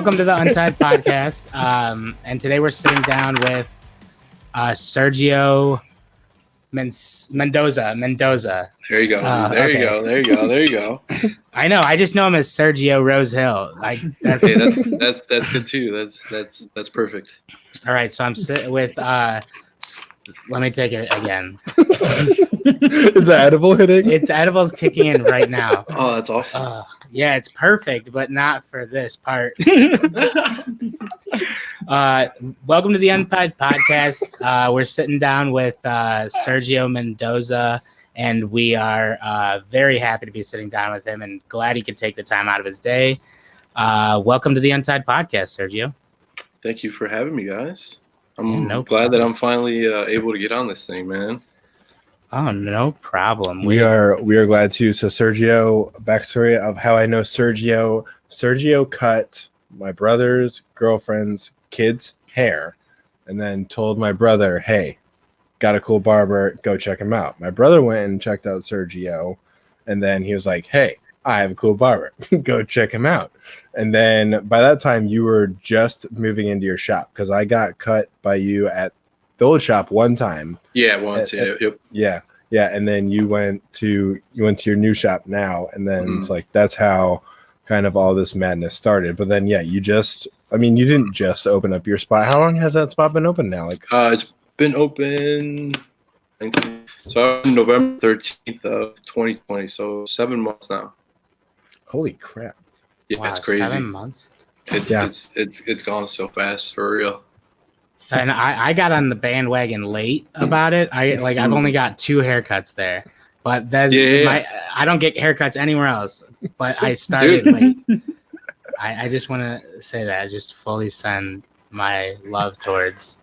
welcome to the Untied podcast. And today we're sitting down with Sergio Mendoza. There you go. There you go. I know. I just know him as Sergio Rosehill. Like that's that's good too. That's perfect. All right. So I'm sitting with. Let me take it again. Is the edible hitting? The edible's kicking in right now. Oh, that's awesome. Yeah, it's perfect, but not for this part. Welcome to the Untied podcast. We're sitting down with Sergio Mendoza, and we are very happy to be sitting down with him and glad he could take the time out of his day. Welcome to the Untied podcast, Sergio. Thank you for having me, guys. I'm glad that I'm finally able to get on this thing, man. Oh, no problem. We are glad too. So Sergio, backstory of how I know Sergio. Sergio cut my brother's girlfriend's kid's hair and then told my brother, hey, got a cool barber, go check him out. My brother went and checked out Sergio, and then he was like, hey, I have a cool barber, go check him out. And then by that time you were just moving into your shop, because I got cut by you at the old shop one time. Yeah, once. Yep. Yeah. And then you went to your new shop now, and then it's like that's how kind of all this madness started. But then you didn't just open up your spot. How long has that spot been open now? Like it's been open November 13th of 2020, so 7 months now. Holy crap. Yeah, wow, it's crazy. 7 months. It's gone so fast, for real. And I got on the bandwagon late about it. I've only got 2 haircuts there, but I don't get haircuts anywhere else. But I started late. I just want to say that I just fully send my love towards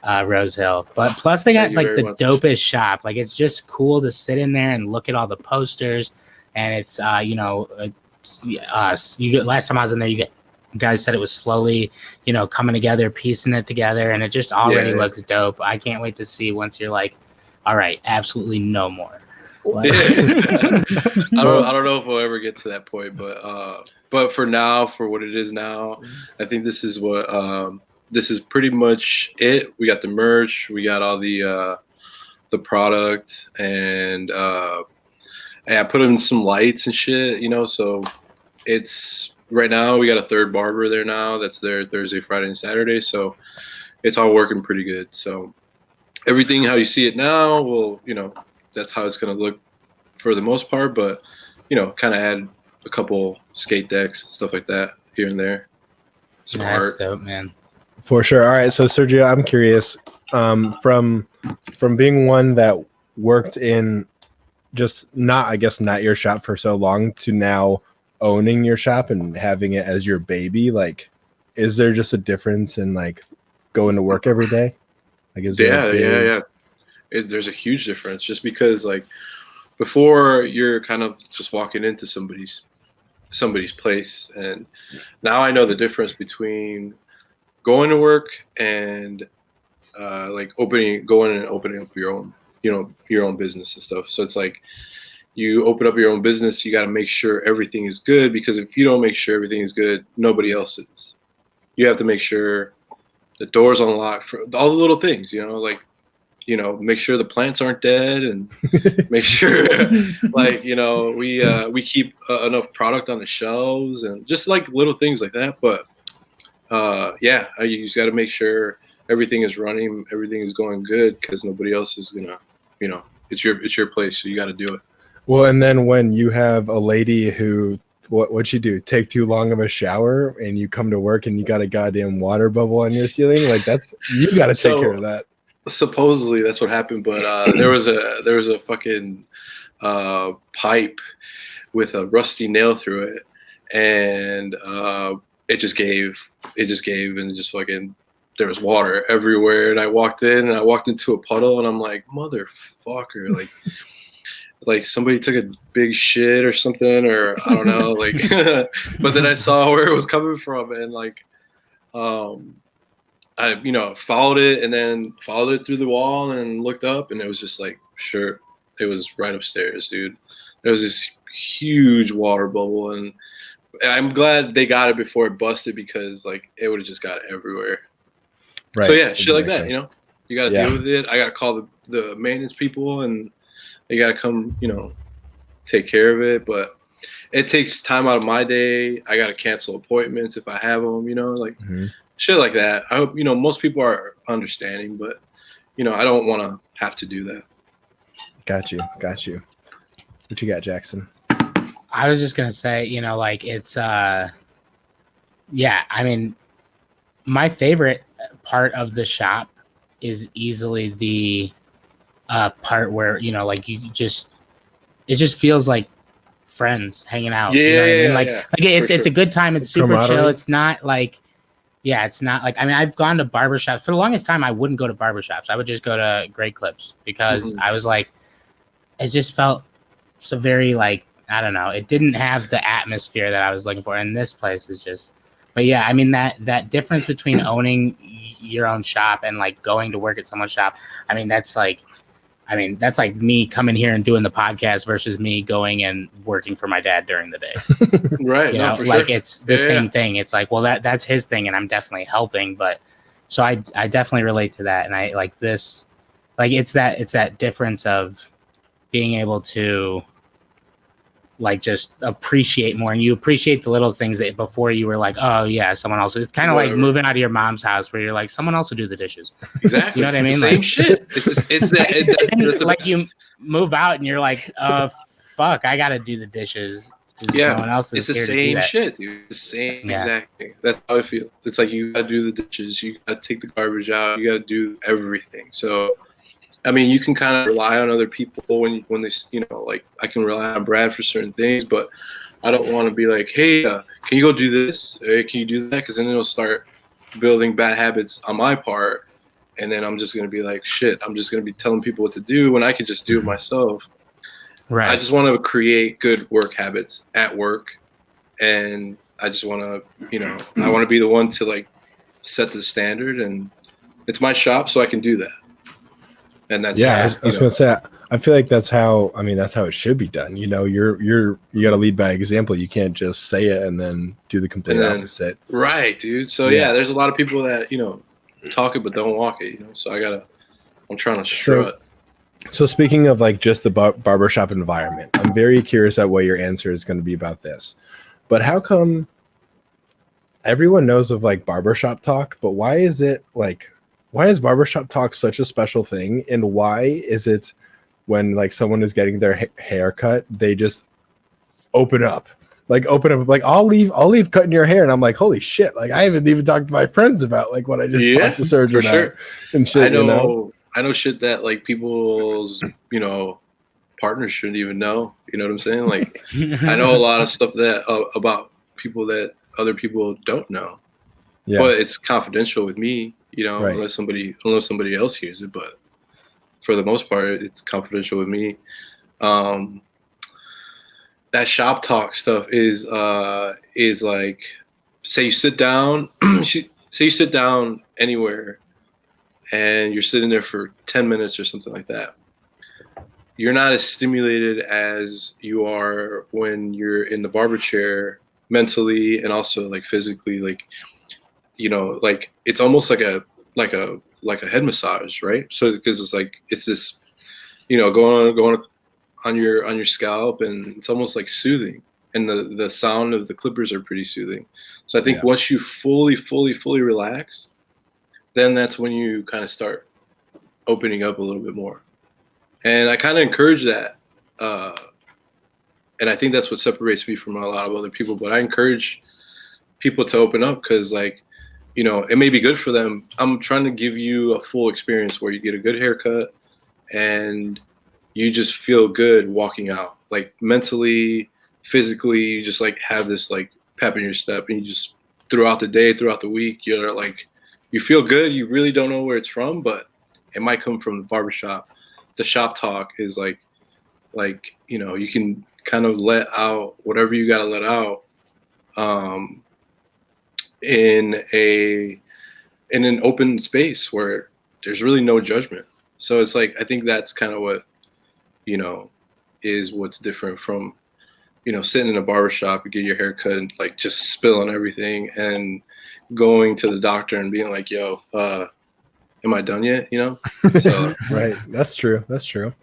Rosehill. But plus they got like the dopest shop. Like it's just cool to sit in there and look at all the posters. And it's last time I was in there, you guys said it was slowly, coming together, piecing it together, and it just already looks dope. I can't wait to see once you're like, all right, absolutely no more. I don't know if we'll ever get to that point, but for now, for what it is now, I think this is pretty much it. We got the merch, we got all the product, and I put in some lights and shit, so it's right now we got a third barber there now that's there Thursday, Friday, and Saturday, so it's all working pretty good. So everything how you see it now, well, that's how it's going to look for the most part, but kind of add a couple skate decks and stuff like that here and there. Some art. That's dope, man. For sure. All right, so Sergio, I'm curious, from being one that worked in just not your shop for so long to now owning your shop and having it as your baby, like, is there just a difference in like going to work every day? Like, is there there's a huge difference, just because like before you're kind of just walking into somebody's place, and now I know the difference between going to work and opening up your own your own business and stuff. So it's like you open up your own business, you got to make sure everything is good, because if you don't make sure everything is good, nobody else is. You have to make sure the door's unlocked for all the little things, make sure the plants aren't dead, and make sure we keep enough product on the shelves, and just like little things like that. But you just got to make sure everything is running, everything is going good, because nobody else is gonna, it's your place, so you got to do it. Well, and then when you have a lady who, what'd you do? Take too long of a shower, and you come to work and you got a goddamn water bubble on your ceiling? Like you got to take care of that. Supposedly that's what happened, but there was a fucking pipe with a rusty nail through it, and it just gave, and just fucking, there was water everywhere. And I walked into a puddle, and I'm like, motherfucker, like somebody took a big shit or something, or I don't know, like, but then I saw where it was coming from, and like, I followed it, and then followed it through the wall, and looked up, and it was just like, sure, it was right upstairs, dude. There was this huge water bubble, and I'm glad they got it before it busted, because like it would have just got everywhere. Right. So yeah, shit like that, you know, you got to Yeah. deal with it. I got to call the maintenance people, and they got to come, you know, take care of it. But it takes time out of my day. I got to cancel appointments if I have them, you know, like shit like that. I hope, you know, most people are understanding, but you know, I don't want to have to do that. Got you. What you got, Jackson? I was just gonna say, you know, like it's yeah, I mean, my favorite part of the shop is easily the part where, you know, like it just feels like friends hanging out. Yeah, you know what I mean? Like, yeah, like it's a good time. It's super chill. It's not like, yeah, it's not like, I mean, I've gone to barbershops for the longest time. I wouldn't go to barbershops. I would just go to Great Clips because I was like, it just felt so very like, I don't know. It didn't have the atmosphere that I was looking for. And this place is just, but yeah, I mean, that difference between owning your own shop and like going to work at someone's shop. I mean, that's like me coming here and doing the podcast versus me going and working for my dad during the day. Right. You know, like it's the same thing. It's like, well, that's his thing and I'm definitely helping. But so I definitely relate to that. And I like this, like, it's that difference of being able to like just appreciate more, and you appreciate the little things that before you were like, oh yeah, someone else. It's kind of like moving out of your mom's house where you're like, someone else will do the dishes. Exactly. You know what I mean? Same like, shit. It's like you move out and you're like, fuck, I gotta do the dishes. Yeah, no one else is it's the here same to do shit, dude. The same exact thing. That's how I feel. It's like you gotta do the dishes, you gotta take the garbage out, you gotta do everything. So I mean, you can kind of rely on other people when they, you know, like I can rely on Brad for certain things, but I don't want to be like, hey, can you go do this? Hey, can you do that? Because then it'll start building bad habits on my part, and then I'm just gonna be like, shit, I'm just gonna be telling people what to do when I could just do it myself. Right. I just want to create good work habits at work, and I just want to, you know, I want to be the one to like set the standard, and it's my shop, so I can do that. And that's I was gonna say, I feel like that's how it should be done. You know, you got to lead by example. You can't just say it and then do the complete opposite. Right, dude. So yeah, there's a lot of people that, you know, talk it but don't walk it. You know, so I'm trying to strut. So speaking of like just the barbershop environment, I'm very curious at what your answer is going to be about this. But how come everyone knows of like barbershop talk, but why is barbershop talk such a special thing? And why is it when like someone is getting their haircut, they just open up? Like I'll leave cutting your hair, and I'm like, holy shit! Like I haven't even talked to my friends about like what I just talked to Sergio about and shit. I know shit that like people's, you know, partners shouldn't even know. You know what I'm saying? Like I know a lot of stuff that about people that other people don't know. Yeah. But it's confidential with me, you know, unless somebody else hears it. But for the most part, it's confidential with me. That shop talk stuff is like, say you sit down, anywhere, and you're sitting there for 10 minutes or something like that. You're not as stimulated as you are when you're in the barber chair mentally and also like physically, like, you know, like it's almost like a head massage, right? So because it's this, you know, going on your scalp, and it's almost like soothing, and the sound of the clippers are pretty soothing. So I think once you fully relax, then that's when you kind of start opening up a little bit more. And I kind of encourage that, and I think that's what separates me from a lot of other people. But I encourage people to open up because, like, you know, it may be good for them. I'm trying to give you a full experience where you get a good haircut and you just feel good walking out, like mentally, physically. You just like have this like pep in your step, and you just throughout the day, throughout the week, you're like, you feel good. You really don't know where it's from, but it might come from the barbershop. The shop talk is like, you know, you can kind of let out whatever you got to let out in an open space where there's really no judgment. So it's like, I think that's kind of what, you know, is what's different from, sitting in a barbershop, you get your hair cut and like just spilling everything, and going to the doctor and being like, yo, am I done yet? So Right. That's true. That's true.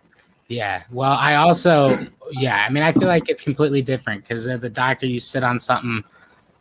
Yeah. Well, I feel like it's completely different because at the doctor, you sit on something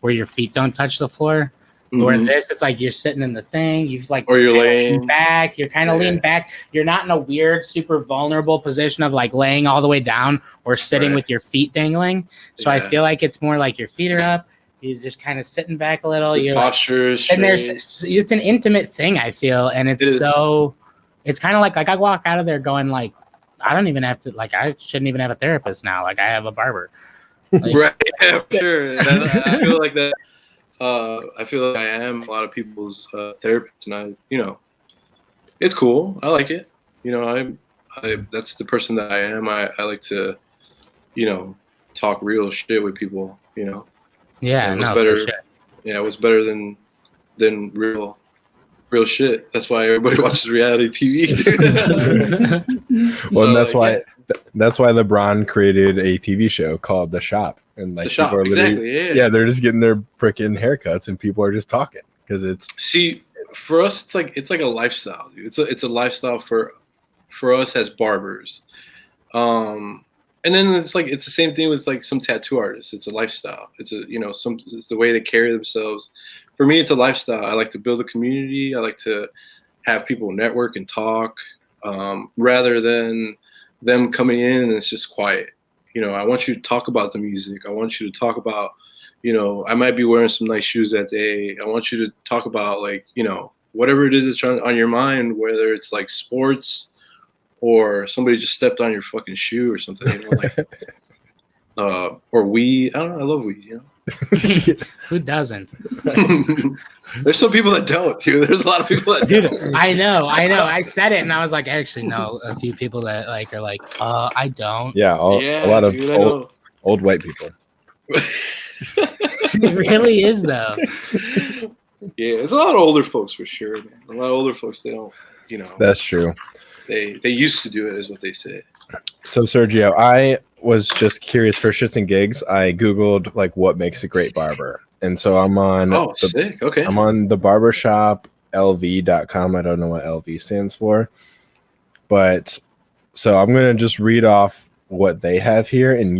where your feet don't touch the floor. Or this, it's like you're sitting in the thing. You've like, or you're laying back. You're kind of leaning back. You're not in a weird, super vulnerable position of like laying all the way down or sitting with your feet dangling. So I feel like it's more like your feet are up. You're just kind of sitting back a little. Your posture is straight. It's an intimate thing, I feel, and it's kind of like I walk out of there going like, I don't even have to, like, I shouldn't even have a therapist now. Like, I have a barber. Like, right? Yeah, for sure. And I feel like that. I feel like I am a lot of people's therapist, and it's cool. I like it. I that's the person that I am. I like to, talk real shit with people. Yeah, better, for sure. Yeah, what's better than real shit? That's why everybody watches reality TV. Dude. Well, and that's why LeBron created a TV show called The Shop. And like, The Shop, people are exactly. yeah, they're just getting their freaking haircuts, and people are just talking because it's. See, for us, it's like a lifestyle. Dude. It's a lifestyle for us as barbers. And then it's the same thing with like some tattoo artists. It's a lifestyle. It's it's the way they carry themselves. For me, it's a lifestyle. I like to build a community. I like to have people network and talk, rather than them coming in and it's just quiet. I want you to talk about the music. I want you to talk about, I might be wearing some nice shoes that day. I want you to talk about like, whatever it is that's on your mind, whether it's like sports or somebody just stepped on your fucking shoe or something, or weed. I don't know. I love weed, Who doesn't? There's some people that don't, dude. There's a lot of people that don't. I know. I said it and I was like, actually, no. A few people that are like, I don't. Yeah, a lot of old white people. It really is, though. Yeah, it's a lot of older folks for sure, man. A lot of older folks, they don't, That's true. They used to do it, is what they say. So, Sergio, I was just curious for shits and gigs. I Googled like what makes a great barber. And so I'm on sick. Okay. I'm on the barbershop lv.com. I don't know what LV stands for. But so I'm going to just read off what they have here, and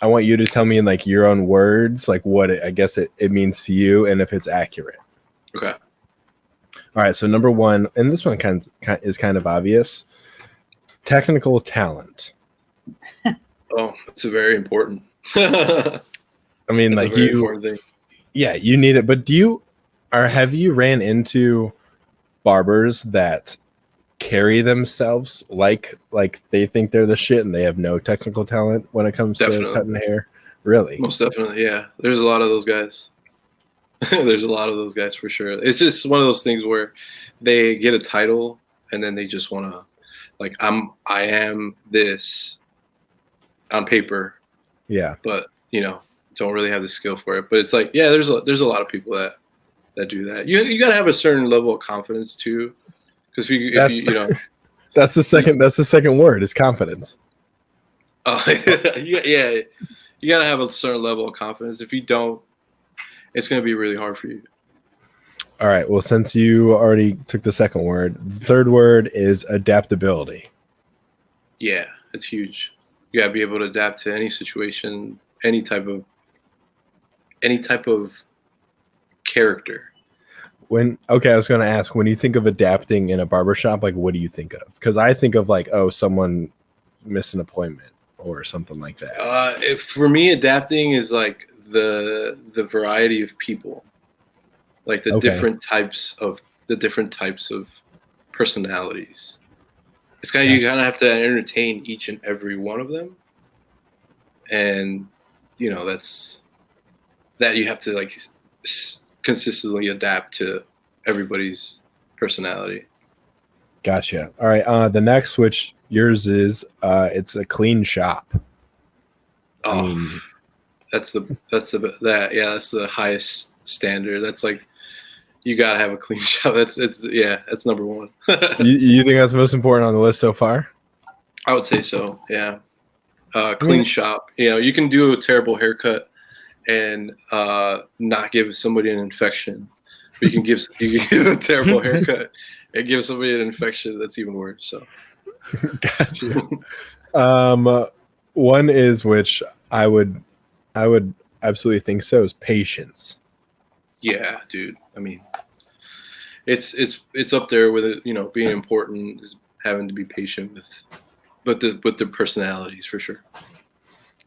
I want you to tell me in like your own words like what it means to you and if it's accurate. Okay. All right, so number one, and this one is kind of obvious. Technical talent. Oh, it's a very important. I mean, that's like thing. Yeah, you need it. But have you ran into barbers that carry themselves like they think they're the shit and they have no technical talent when it comes to cutting hair? Really? Most definitely, yeah. There's a lot of those guys. There's a lot of those guys for sure. It's just one of those things where they get a title and then they just want to, like, I am this on paper. Yeah. But don't really have the skill for it. But it's like, yeah, there's a lot of people that do that. You got to have a certain level of confidence too, because that's the second word is confidence. Yeah, you got to have a certain level of confidence. If you don't, it's going to be really hard for you. All right. Well, since you already took the second word, the third word is adaptability. Yeah, it's huge. You got to be able to adapt to any situation, any type of character. I was going to ask, when you think of adapting in a barbershop, like what do you think of? Because I think of like, someone missed an appointment or something like that. For me, adapting is like the variety of people, like the different types of personalities. It's kind of you kind of have to entertain each and every one of them, and that's that you have to like consistently adapt to everybody's personality. Gotcha. All right. The next, which yours is, it's a clean shop. That's the highest standard. That's like, you gotta have a clean shop. That's number one. you think that's most important on the list so far? I would say so. Yeah. clean shop. You know, you can do a terrible haircut and not give somebody an infection. But you can give a terrible haircut and give somebody an infection that's even worse. So, gotcha. One is which I would absolutely think so is patience. Yeah, dude. I mean, it's up there with it. You know, being important is having to be patient with the personalities for sure.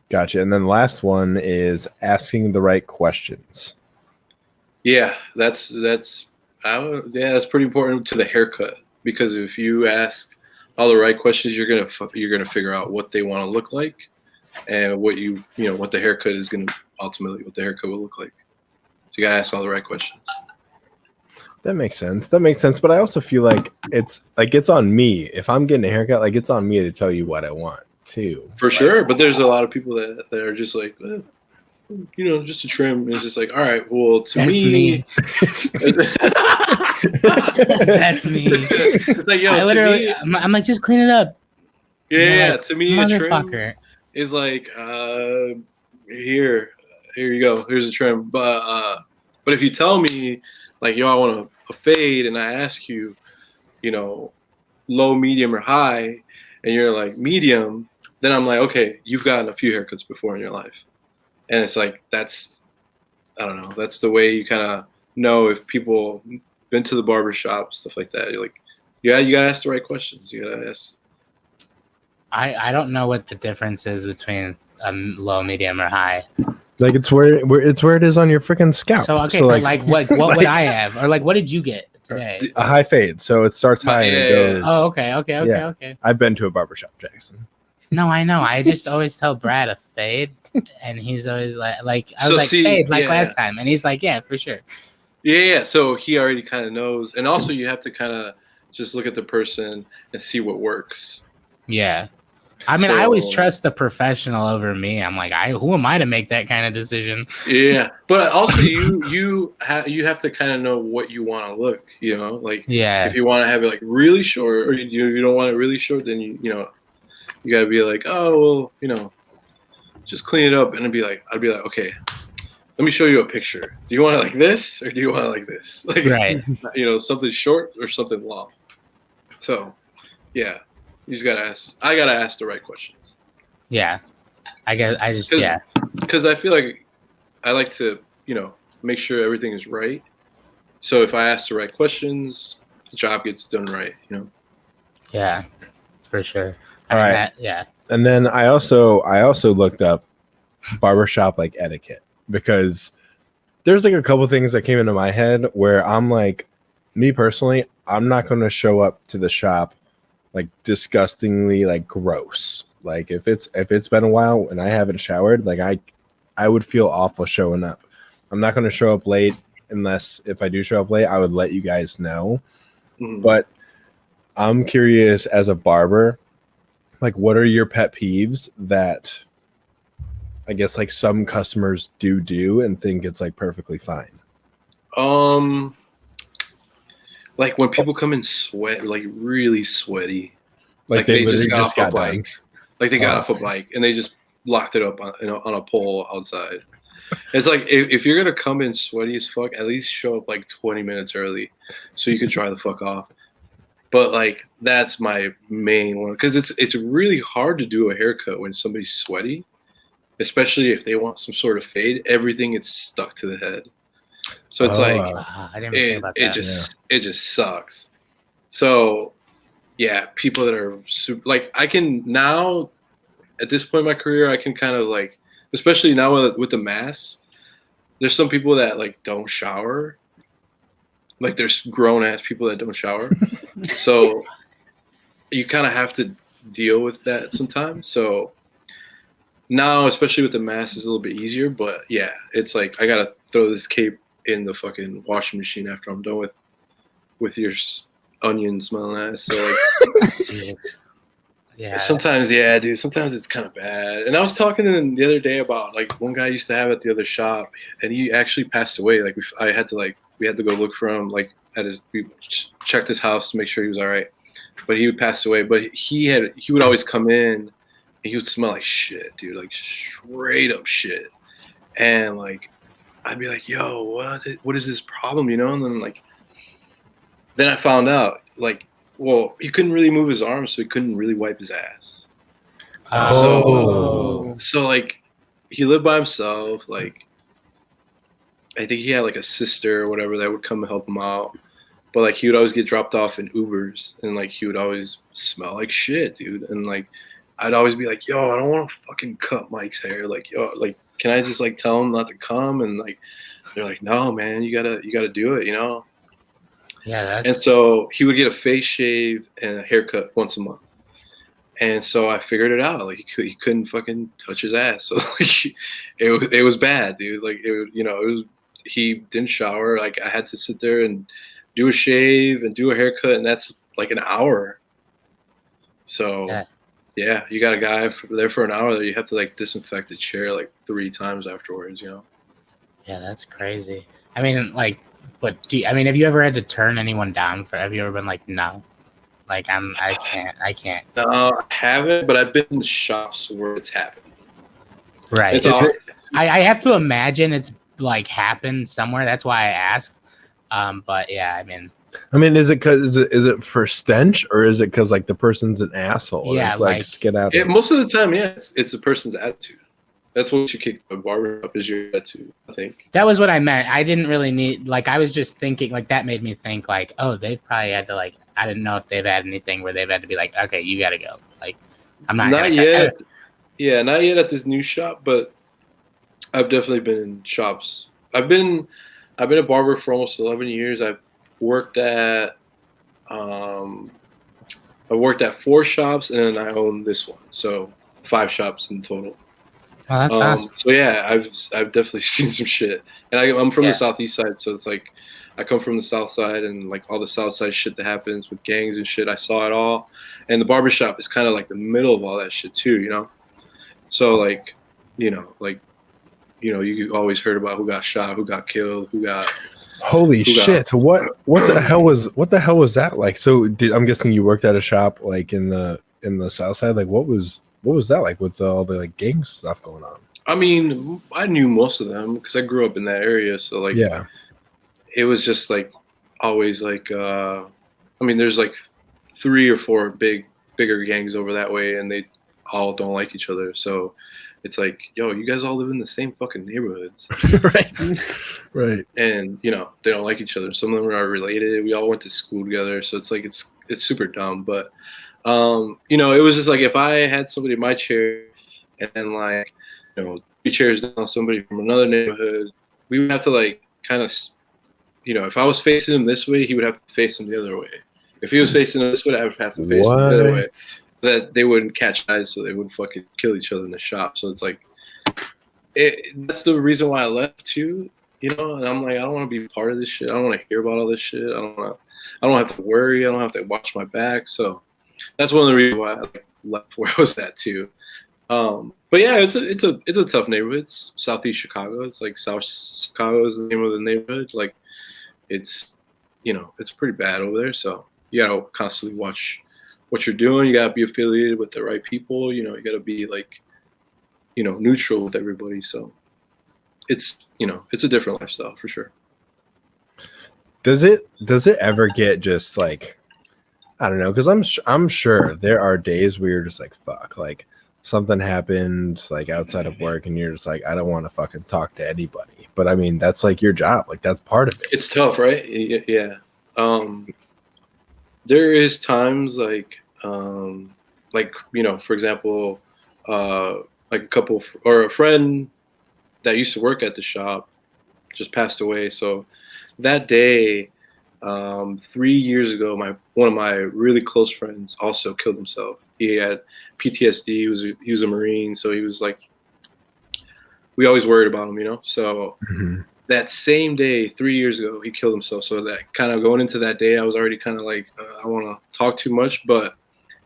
Gotcha. And then the last one is asking the right questions. Yeah, that's pretty important to the haircut, because if you ask all the right questions, you're gonna figure out what they want to look like, and what what the haircut is gonna ultimately what the haircut will look like. So you gotta ask all the right questions. That makes sense. But I also feel like it's on me. If I'm getting a haircut, like it's on me to tell you what I want too. For sure. But there's a lot of people that are just like, just a trim. And it's just like, all right, well, That's me. That's me. It's like, I literally, I'm like, just clean it up. Yeah, like, to me, a trim is like, here you go. Here's a trim. But if you tell me, like, yo, I want a fade, and I ask you, low, medium, or high, and you're like medium, then I'm like, okay, you've gotten a few haircuts before in your life. And it's like, that's the way you kind of know if people been to the barbershop, stuff like that. You're like, yeah, you gotta ask the right questions. You gotta ask. I don't know what the difference is between low, medium, or high. Like it's where it is on your freaking scalp. So okay, so like what would I have, or like what did you get today? A high fade. So it starts high and it goes. Oh, okay. I've been to a barbershop, Jackson. No, I know. I just always tell Brad a fade, and he's always like I was fade last time, and he's like, yeah, for sure. Yeah. So he already kind of knows, and also you have to kind of just look at the person and see what works. Yeah. I mean, I always trust the professional over me. I'm like, who am I to make that kind of decision? Yeah, but also you have to kind of know what you want to look. Like if you want to have it like really short, or you don't want it really short, then you got to be like, oh well, just clean it up, and I'd be like, okay, let me show you a picture. Do you want it like this, or do you want it like this? Like, right. Something short or something long. So, yeah. You just gotta ask. I gotta ask the right questions. Yeah, because I feel like I like to, make sure everything is right. So if I ask the right questions, the job gets done right. Yeah, for sure. All right. Yeah. And then I also looked up barbershop like etiquette, because there's like a couple things that came into my head where I'm like, me personally, I'm not going to show up to the shop like disgustingly like gross. Like if it's been a while and I haven't showered, like I would feel awful showing up. I'm not going to show up late unless if I do show up late, I would let you guys know. Mm-hmm. But I'm curious as a barber, like what are your pet peeves that I guess like some customers do and think it's like perfectly fine? Like when people come in sweat, like really sweaty, like they just got off a bike. Like they got off a bike and they just locked it up on a pole outside. It's like if you're gonna come in sweaty as fuck, at least show up like 20 minutes early so you can dry the fuck off. But like that's my main one, because it's really hard to do a haircut when somebody's sweaty, especially if they want some sort of fade. Everything gets stuck to the head. So it's I didn't think about that. It just sucks. So yeah, people that are super, like I can now at this point in my career, I can kind of like, especially now with the mask, there's some people that like don't shower. Like there's grown ass people that don't shower. So you kind of have to deal with that sometimes. So now, especially with the mask, it's a little bit easier, but yeah, it's like, I got to throw this cape in the fucking washing machine after I'm done with your onion smelling ass. So like, yeah. Sometimes it's kind of bad. And I was talking to him the other day about like one guy I used to have at the other shop, and he actually passed away. Like we had to go look for him. Like we checked his house to make sure he was all right. But he would pass away. But he would always come in. he would smell like shit, dude, like straight up shit. And like, I'd be like, yo, what is this problem, you know? And then I found out, like, well, he couldn't really move his arms, so he couldn't really wipe his ass. So like, he lived by himself. Like, I think he had like a sister or whatever that would come and help him out. But like, he would always get dropped off in Ubers, and like, he would always smell like shit, dude. And like, I'd always be like, yo, I don't want to fucking cut Mike's hair. Like, yo, like, can I just like tell him not to come? And like, they're like, no, man, you gotta do it, you know? Yeah, And so he would get a face shave and a haircut once a month. And so I figured it out. Like, he couldn't fucking touch his ass. So like, it was bad, dude. Like, he didn't shower. Like, I had to sit there and do a shave and do a haircut, and that's like an hour. So yeah, you got a guy there for an hour that you have to like disinfect the chair like 3 times afterwards, you know? Yeah, that's crazy. I mean, like, but have you ever had to turn anyone down have you ever been like, no, like I can't. No, I haven't, but I've been in shops where it's happened. Right. I have to imagine it's like happened somewhere. That's why I asked. But yeah, I mean, is it for stench, or is it because like the person's an asshole? Yeah, it's like skedaddle. Most of the time, yeah, it's a person's attitude. That's what you kick a barbershop is your attitude, I think. That was what I meant. I didn't really need, like, I was just thinking, like, that made me think, like, oh, they've probably had to, like, I didn't know if they've had anything where they've had to be like, okay, you got to go. Like, I'm not yet. Yeah, not yet at this new shop, but I've definitely been in shops. I've been a barber for almost 11 years. I've worked at 4 shops, and then I own this one, so 5 shops in total. Oh, that's awesome. So yeah, I've definitely seen some shit, and I'm from the southeast side, so it's like I come from the south side, and like all the south side shit that happens with gangs and shit, I saw it all. And the barbershop is kind of like the middle of all that shit too, you know. So like, you always heard about who got shot, who got killed, who got. Holy shit! What the hell was that like? So I'm guessing you worked at a shop like in the south side. Like, what was that like with all the like gang stuff going on? I mean, I knew most of them because I grew up in that area. So like, yeah, it was just like always like, I mean, there's like 3 or 4 bigger gangs over that way, and they all don't like each other. So it's like, yo, you guys all live in the same fucking neighborhoods. Right. And, they don't like each other. Some of them are related. We all went to school together. So it's like, it's super dumb. But, it was just like, if I had somebody in my chair and then like, 3 chairs down, somebody from another neighborhood, we would have to like kind of, if I was facing him this way, he would have to face him the other way. If he was facing him this way, I would have to face him the other way. That they wouldn't catch eyes, so they wouldn't fucking kill each other in the shop. So it's like, that's the reason why I left too, And I'm like, I don't want to be part of this shit. I don't want to hear about all this shit. I don't have to worry. I don't have to watch my back. So that's one of the reasons why I left where I was at too. But yeah, it's a tough neighborhood. It's Southeast Chicago. It's like South Chicago is the name of the neighborhood. Like, it's it's pretty bad over there. So you gotta constantly watch what you're doing. You gotta be affiliated with the right people. You gotta be like, neutral with everybody. So it's it's a different lifestyle for sure. Does it ever get just like, I don't know, because I'm sure there are days where you're just like, fuck, like something happened like outside of work and you're just like, I don't want to fucking talk to anybody. But I mean, that's like your job. Like, that's part of it. It's tough, right? Yeah. There is times like, for example, like a couple or a friend that used to work at the shop just passed away. So that day, 3 years ago, one of my really close friends also killed himself. He had PTSD. He was a Marine, so he was like, we always worried about him, So that same day, 3 years ago, he killed himself. So that kind of going into that day, I was already kind of like, I don't want to talk too much,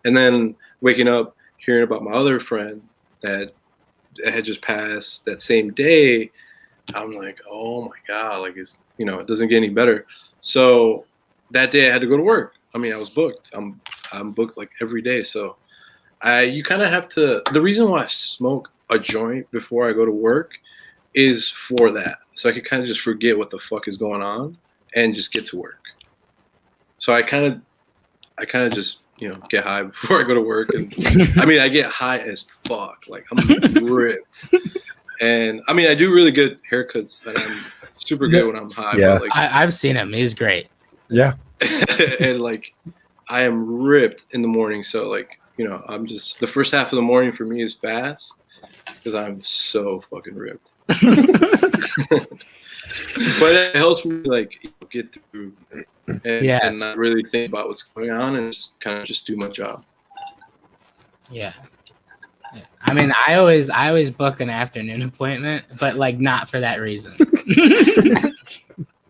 and then waking up, hearing about my other friend that had just passed that same day, I'm like, oh my God, like it doesn't get any better. So that day I had to go to work. I mean, I was booked. I'm booked like every day. So You kind of have to. The reason why I smoke a joint before I go to work is for that, so I can kind of just forget what the fuck is going on and just get to work. So I kind of just get high before I go to work, and I mean I get high as fuck, like I'm ripped, and I mean I do really good haircuts, and I'm super good when I'm high. Yeah, but, like, I've seen him. He's great. Yeah, and like I am ripped in the morning, so like I'm just the first half of the morning for me is fast because I'm so fucking ripped. But it helps me like get through and not really think about what's going on and just kind of just do my job. Yeah. I mean, I always book an afternoon appointment, but like not for that reason.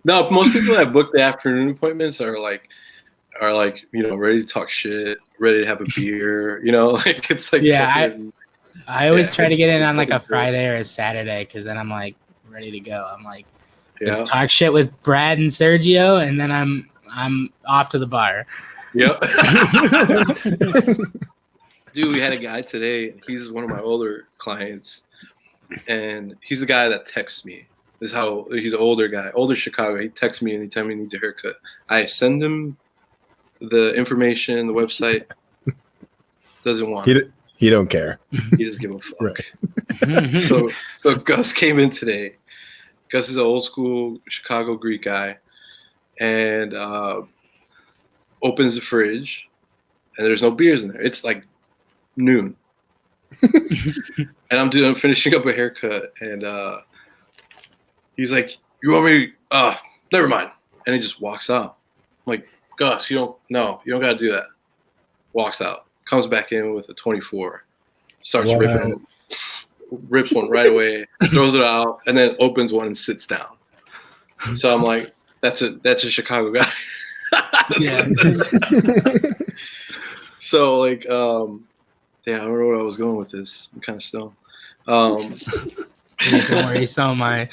No, most people that book the afternoon appointments are like ready to talk shit, ready to have a beer, like it's like fucking, I always try to get in on like a Friday or a Saturday because then I'm like ready to go. I'm like talk shit with Brad and Sergio, and then I'm off to the bar. Yep. Dude, we had a guy today. He's one of my older clients, and he's the guy that texts me. This is how he's an older guy, older Chicago. He texts me anytime he needs a haircut. I send him the information, the website. Doesn't want it. He don't care. He doesn't give a fuck. Right. So Gus came in today. Gus is an old school Chicago Greek guy, and opens the fridge, and there's no beers in there. It's like noon, and I'm finishing up a haircut, and he's like, "You want me? Never mind." And he just walks out. I'm like, Gus, you don't gotta do that. Walks out, comes back in with a 24, starts rips one right away, throws it out, and then opens one and sits down. So I'm like, that's a Chicago guy. Yeah. So like, I don't know where I was going with this. I'm kind of stoned. Don't worry, so am I.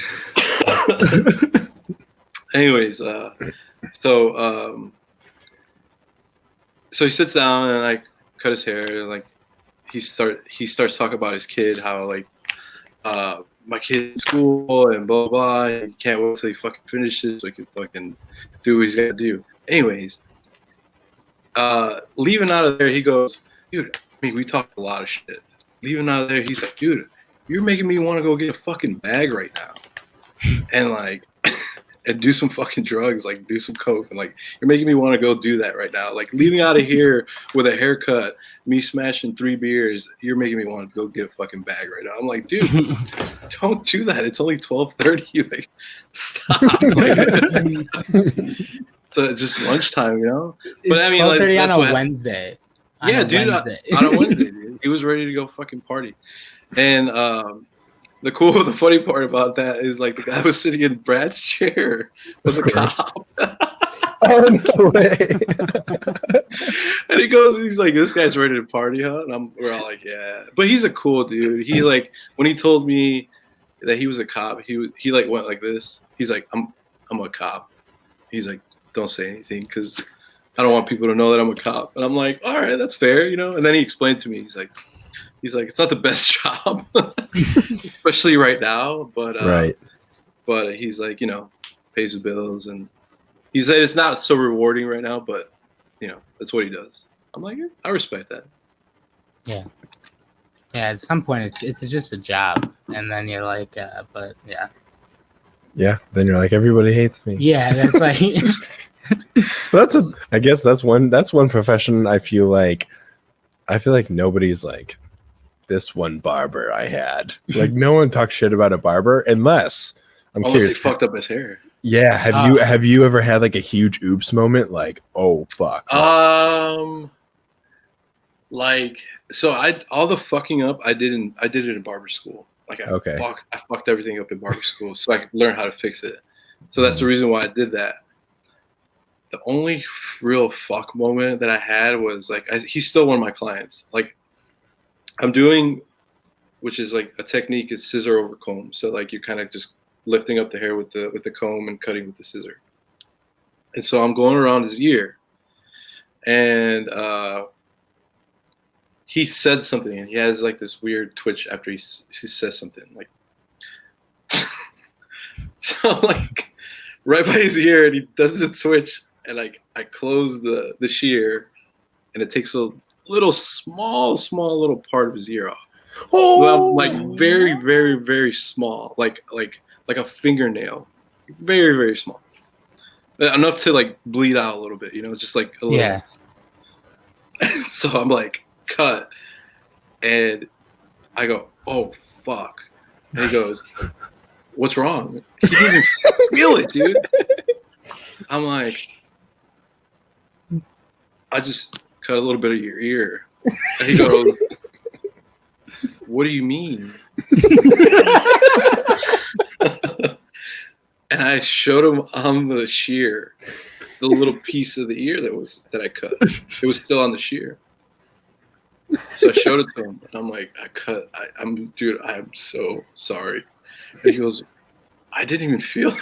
Anyways, so he sits down and I cut his hair, and like he starts talking about his kid, how like my kid's in school and blah blah. He can't wait till he fucking finishes so he can fucking do what he's got to do. Anyways, leaving out of there, he goes, dude. I mean, we talked a lot of shit. Leaving out of there, he's like, dude, you're making me want to go get a fucking bag right now, and like. And do some fucking drugs, like do some coke, and like you're making me want to go do that right now. Like leaving out of here with a haircut, me smashing 3 beers, you're making me want to go get a fucking bag right now. I'm like, dude, don't do that. It's only 12:30. Like, stop. Like, so just lunchtime, But I mean, 12:30 like, on a Wednesday. Yeah, dude, on a Wednesday, dude. He was ready to go fucking party, and the funny part about that is like the guy was sitting in Brad's chair was a cop. Oh no way! And he's like, this guy's ready to party, huh? And we're all like, yeah. But he's a cool dude. He like when he told me that he was a cop, he like went like this. He's like, I'm a cop. He's like, don't say anything because I don't want people to know that I'm a cop. And I'm like, all right, that's fair, And then he explained to me, he's like, it's not the best job, especially right now. But right. But he's like, pays the bills, and he said it's not so rewarding right now, but that's what he does. I'm like, yeah, I respect that. Yeah. Yeah. At some point, it's just a job, and then you're like, but yeah. Yeah. Then you're like, everybody hates me. Yeah, that's like. I guess that's one profession. I feel like nobody's like. This one barber I had, like no one talks shit about a barber unless curious. He fucked up his hair. Yeah, have you ever had like a huge oops moment? Like, oh fuck. Like so, all the fucking up I did it in barber school. Like I fucked everything up in barber school, so I could learn how to fix it. So that's the reason why I did that. The only real fuck moment that I had was like he's still one of my clients. Like. I'm doing, which is like a technique is scissor over comb. So like you're kind of just lifting up the hair with the comb and cutting with the scissor. And so I'm going around his ear, and he said something, and he has like this weird twitch after he says something. Like, so like right by his ear, and he does the twitch, and like I close the shear, and it takes a little small little part of his ear off. Well, like very, very, very small, like a fingernail, very, very small, enough to like bleed out a little bit, you know, just like a little. Yeah. So I'm like, cut, and I go, oh fuck, and he goes, what's wrong? He didn't even feel it, dude. I'm like, I just cut a little bit of your ear, and he goes, what do you mean? And I showed him on the shear the little piece of the ear that I cut. It was still on the shear. So I showed it to him, and I'm like, I'm so sorry. And he goes, I didn't even feel it.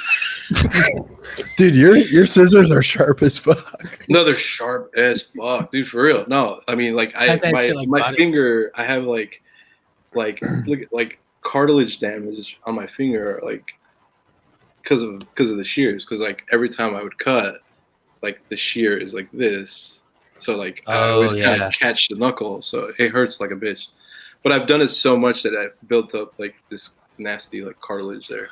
Dude, your scissors are sharp as fuck. No, they're sharp as fuck, dude, for real. No, I mean, like my finger, I have like cartilage damage on my finger, like because of the shears. Because like every time I would cut, like the shear is like this, so like I always kind of catch the knuckle, so it hurts like a bitch. But I've done it so much that I've built up like this nasty like cartilage there.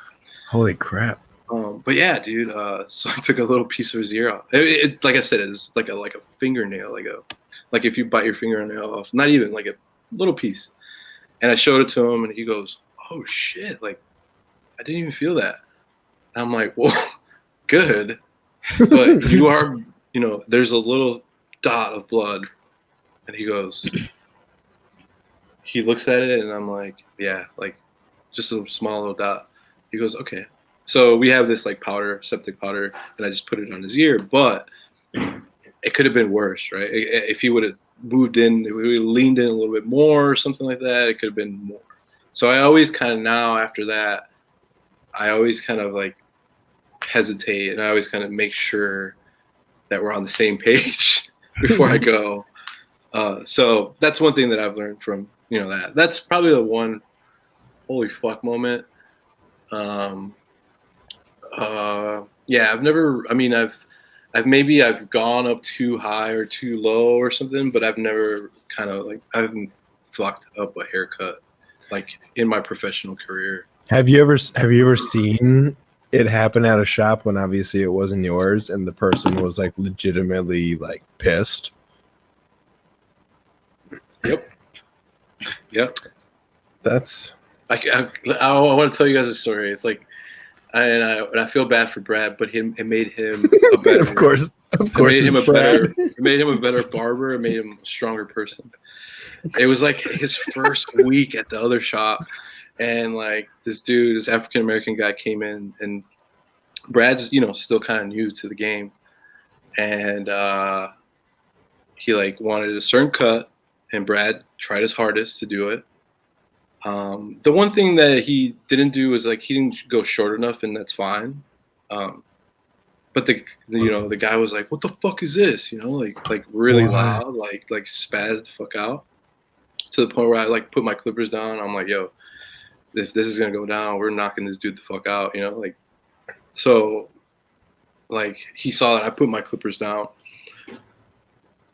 Holy crap! But yeah, dude. So I took a little piece of his ear off. It like I said, it's like a fingernail, like if you bite your fingernail off, not even like a little piece. And I showed it to him, and he goes, "Oh shit! Like I didn't even feel that." And I'm like, "Well, good, but you are, you know, there's a little dot of blood." And he goes, he looks at it, and I'm like, "Yeah, like just a small little dot." He goes, "Okay." So we have this like powder, septic powder, and I just put it on his ear, but it could have been worse, right? If he would have moved in, if we leaned in a little bit more or something like that, it could have been more. So I always kind of now after that, I always kind of like hesitate, and I always kind of make sure that we're on the same page before I go. So that's one thing that I've learned from, you know, that's probably the one holy fuck moment. Yeah, I've gone up too high or too low or something, but I've never I haven't fucked up a haircut like in my professional career. Have you ever seen it happen at a shop when obviously it wasn't yours and the person was like legitimately like pissed? Yep. That's I want to tell you guys a story. It's like, I feel bad for Brad, but it made him a better. of course, it made him a better barber. It made him a stronger person. It was like his first week at the other shop, and like this African American guy came in, and Brad's, you know, still kind of new to the game, and he like wanted a certain cut, and Brad tried his hardest to do it. The one thing that he didn't do was like he didn't go short enough, and that's fine. But the guy was like, "What the fuck is this?" You know, like really loud, like spazzed the fuck out, to the point where I like put my clippers down. I'm like, "Yo, if this is gonna go down, we're knocking this dude the fuck out." You know, like so. Like he saw that I put my clippers down,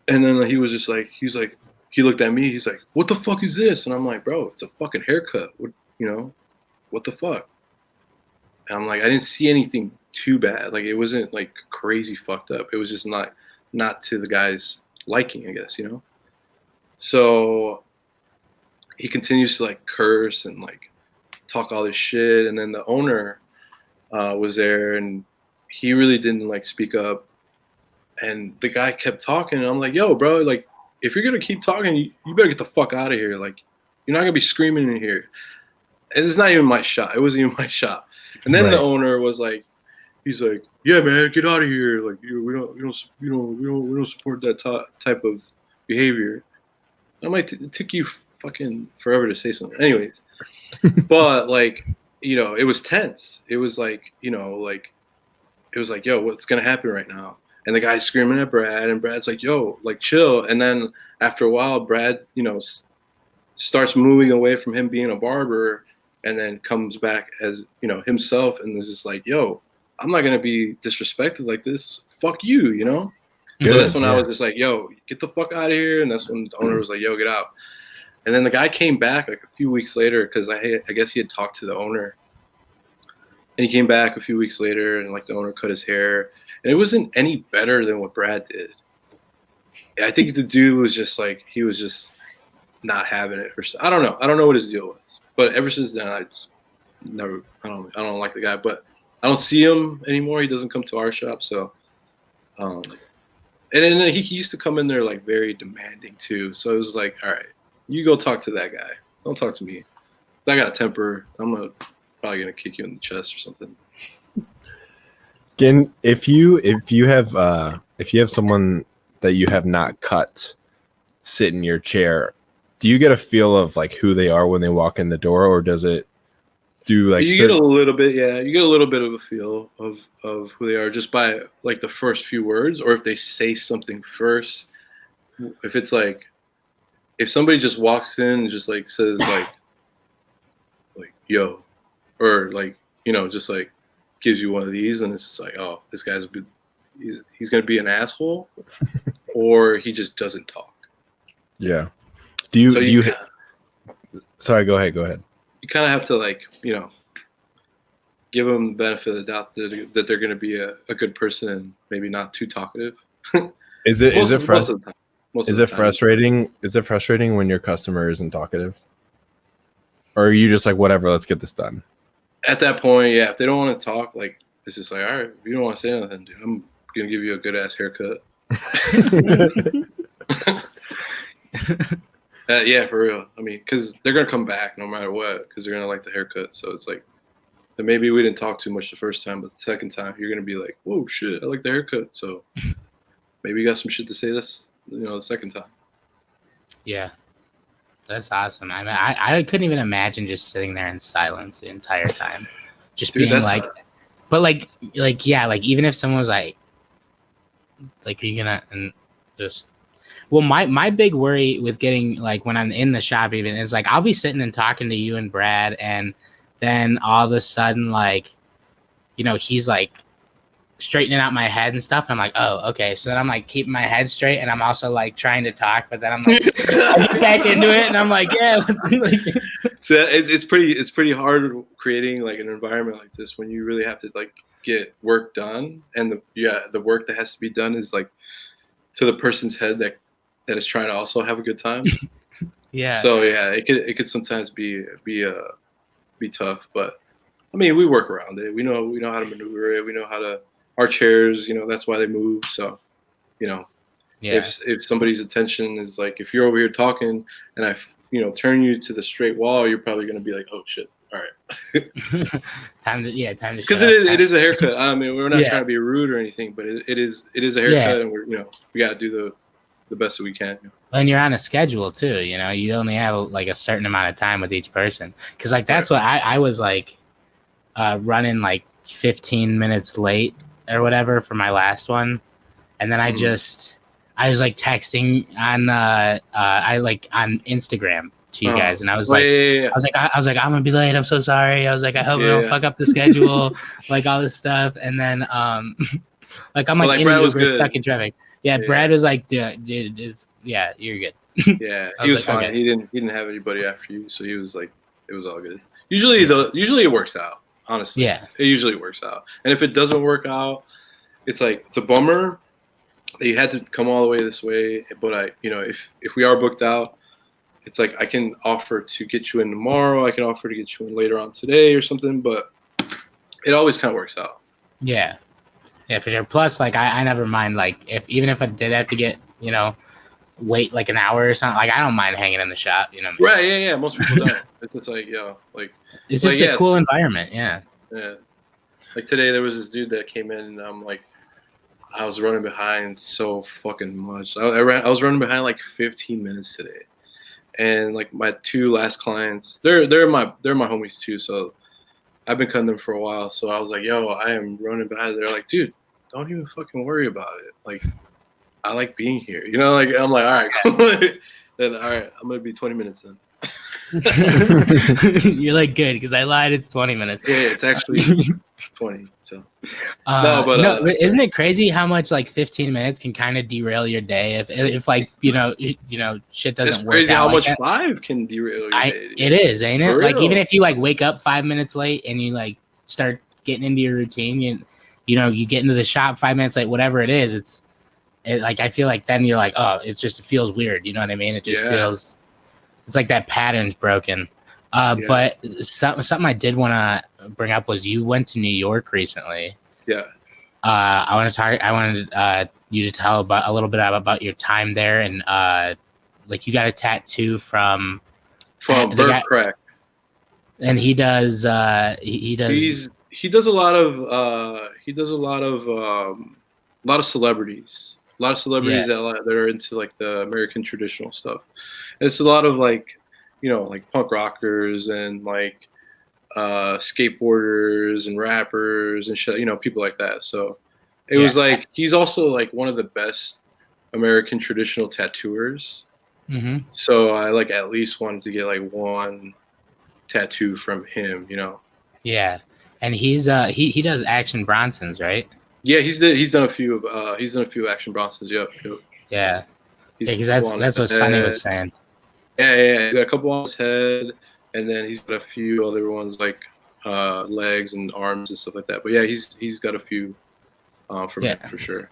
and then he was just like, he looked at me. He's like, "What the fuck is this?" And I'm like, "Bro, it's a fucking haircut. What, you know, what the fuck?" And I'm like, I didn't see anything too bad. Like it wasn't like crazy fucked up. It was just not to the guy's liking, I guess, you know. So he continues to like curse and like talk all this shit. And then the owner was there, and he really didn't like speak up. And the guy kept talking, and I'm like, "Yo, bro, like, if you're gonna keep talking, you better get the fuck out of here. Like, you're not gonna be screaming in here." And it's not even my shop. It wasn't even my shop. And then the owner was like, he's like, "Yeah, man, get out of here. Like, we don't support that type of behavior." I'm like, it took you fucking forever to say something. Anyways, but like, you know, it was tense. It was like, you know, like, it was like, "Yo, what's gonna happen right now?" And the guy's screaming at Brad, and Brad's like, yo, like, chill. And then after a while, Brad, starts moving away from him being a barber and then comes back as, himself. And is just like, yo, I'm not going to be disrespected like this. Fuck you, So that's when I was just like, yo, get the fuck out of here. And that's when the owner was like, yo, get out. And then the guy came back like a few weeks later because I guess he had talked to the owner. And he came back a few weeks later and like the owner cut his hair. And it wasn't any better than what Brad did. I think the dude was just like, he was just not having it. I don't know. I don't know what his deal was. But ever since then, I just never, I don't like the guy. But I don't see him anymore. He doesn't come to our shop. So, and then he used to come in there like very demanding too. So it was like, all right, you go talk to that guy. Don't talk to me. If I got a temper, I'm probably gonna kick you in the chest or something. Again, if you have someone that you have not cut sit in your chair, do you get a feel of like who they are when they walk in the door, or does it do like you get a little bit, you get a little bit of a feel of who they are just by like the first few words, or if they say something first. If it's like, if somebody just walks in and just like says like yo, or like, just like gives you one of these, and it's just like, oh, this guy's he's gonna be an asshole, or he just doesn't talk. Yeah. Sorry, go ahead. You kind of have to like, give them the benefit of the doubt that they're gonna be a good person and maybe not too talkative. Is it frustrating? Is it frustrating when your customer isn't talkative? Or are you just like, whatever, let's get this done? At that point, yeah, if they don't want to talk, like, it's just like, all right, if you don't want to say anything, dude, I'm going to give you a good-ass haircut. Yeah, for real. I mean, because they're going to come back no matter what, because they're going to like the haircut. So it's like, maybe we didn't talk too much the first time, but the second time, you're going to be like, whoa, shit, I like the haircut. So maybe you got some shit to say this, the second time. Yeah. That's awesome. I mean, I couldn't even imagine just sitting there in silence the entire time, just being like, hard. But like, yeah, like even if someone was like, are you gonna, and just, well, my big worry with getting like when I'm in the shop even is like I'll be sitting and talking to you and Brad, and then all of a sudden like, he's like straightening out my head and stuff. And I'm like, oh, okay. So then I'm like keeping my head straight, and I'm also like trying to talk, but then I'm like, I get back into it, and I'm like, yeah. So it's pretty hard creating like an environment like this when you really have to like get work done, and the work that has to be done is like to the person's head that is trying to also have a good time. Yeah. So yeah, it could sometimes be tough, but I mean, we work around it. We know how to maneuver it. We know how to. Our chairs, that's why they move. So, yeah. If somebody's attention is like, if you're over here talking and I, turn you to the straight wall, you're probably going to be like, oh shit. All right. time to. Because it is a haircut. I mean, we're not trying to be rude or anything, but it is a haircut, and we're, we got to do the best that we can. And you're on a schedule too. You only have like a certain amount of time with each person. Because like, that's what I was like running like 15 minutes late or whatever for my last one, and then I was like texting on on Instagram to you guys, and I was like, I was like, I'm gonna be late. I'm so sorry. I was like, I hope I don't fuck up the schedule, like all this stuff, and then like I'm like in the Uber stuck in traffic. Yeah, Brad was like, dude, you're good. Yeah, he was fine. Okay. He didn't have anybody after you, so he was like, it was all good. Usually it works out. Honestly, it usually works out. And if it doesn't work out, it's like, it's a bummer that you had to come all the way this way. But if we are booked out, it's like I can offer to get you in tomorrow. I can offer to get you in later on today or something. But it always kind of works out. Yeah, for sure. Plus, like I never mind like even if I did have to get wait like an hour or something. Like I don't mind hanging in the shop. Right? Yeah. Most people don't. It's like it's just a cool environment. Yeah. Like today, there was this dude that came in, and I'm like, I was running behind so fucking much. I was running behind like 15 minutes today, and like my two last clients, they're my homies too. So I've been cutting them for a while. So I was like, yo, I am running behind. They're like, dude, don't even fucking worry about it. Like, I like being here. You know, like I'm like, all right, cool. Then all right, I'm gonna be 20 minutes then. You're like, good, because I lied. It's 20 minutes. Yeah, it's actually 20. So no, isn't it crazy how much like 15 minutes can kind of derail your day if like shit doesn't work out? It's crazy how like much that. 5 can derail your day. It is, ain't it? For Like real. even if you like wake up 5 minutes late and you like start getting into your routine, you get into the shop 5 minutes late, whatever it is, like I feel like then you're like, oh, it feels weird. You know what I mean? It just feels. It's like that pattern's broken. But something I did want to bring up was you went to New York recently. Yeah. I wanted you to tell a little bit about your time there, and like you got a tattoo from Burt Crack, and he does he does a lot of celebrities. A lot of celebrities that are into like the American traditional stuff. And it's a lot of like, like punk rockers and like skateboarders and rappers and shit, people like that. So it was like he's also like one of the best American traditional tattooers. Mm-hmm. So I like at least wanted to get like one tattoo from him, Yeah, and he's he does Action Bronsons, right? Yeah, he's done a few Action Bronsons. Yep. Yeah, because that's what Sonny was saying. Yeah. He's got a couple on his head, and then he's got a few other ones like legs and arms and stuff like that. But yeah, he's got a few for me for sure.